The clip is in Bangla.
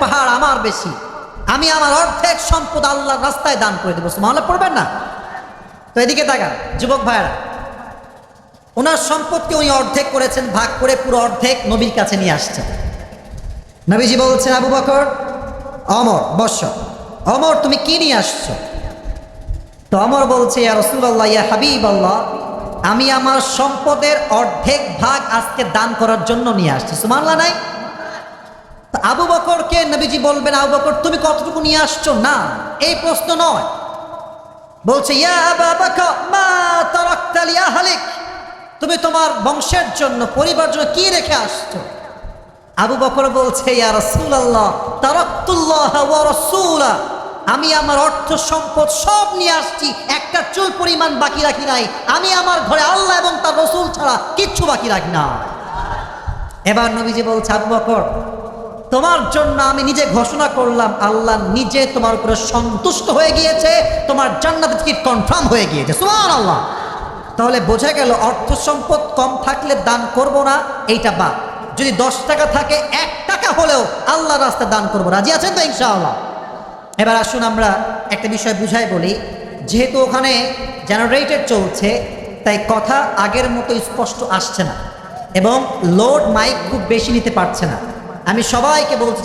পাহাড় আমার বেশি, আমি আমার অর্ধেক সম্পদ আল্লাহর রাস্তায় দান করে দেবো। সুবহানাল্লাহ পড়বেন না? তো এদিকে তাকান যুবক ভাইরা, ওনার সম্পদকে উনি অর্ধেক করেছেন, ভাগ করে পুরো অর্ধেক নবীর কাছে নিয়ে আসছেন। নবীজি বলছেন, আবু বকর, অমর বর্ষ, অমর তুমি কি নিয়ে আসছো? তো অমর বলছে, ইয়া রাসূলুল্লাহ, ইয়া হাবিবাল্লাহ, আমি আমার সম্পদের অর্ধেক ভাগ আজকে দান করার জন্য নিয়ে আসছি। সুবহানাল্লাহ নাই? তো আবু বকরকে নবীজি বলবেন, আবু বকর তুমি কতটুকু নিয়ে আসছো? না, এই প্রশ্ন নয়। বলছে, ইয়া আবু বকর মা তারাকতা লি আহলিক, তুমি তোমার বংশের জন্য, পরিবারের জন্য কি রেখে আসছো? আবু বকর বলছে, ইয়া রাসূলুল্লাহ তারাকতুল্লাহ ওয়া রাসূলা, আমি আমার অর্থ সম্পদ সব নিয়ে আসছি, একটা চুল পরিমাণ বাকি রাখি নাই। আমি আমার ঘরে আল্লাহ এবং তার রাসূল ছাড়া কিচ্ছু বাকি রাখি না। এবার নবীজি বলছে, আবু বকর তোমার জন্য আমি নিজে ঘোষণা করলাম, আল্লাহ নিজে তোমার উপরে সন্তুষ্ট হয়ে গিয়েছে, তোমার জান্নাতের টিকিট কনফার্ম হয়ে গিয়েছে। সুবহানাল্লাহ। তাহলে বোঝা গেল অর্থ সম্পদ কম থাকলে দান করব না, এইটা বাদ। যদি 10 টাকা থাকে, 1 টাকা হলেও আল্লাহর রাস্তায় দান করবো। রাজি আছেন তো ইনশাআল্লাহ? এবার আসুন আমরা একটা বিষয় বুঝাই বলি। যেহেতু ওখানে জেনারেটর চলছে, তাই কথা আগের মতো স্পষ্ট আসছে না এবং লোড মাইক খুব বেশি নিতে পারছে না। আমি সবাইকে বলছি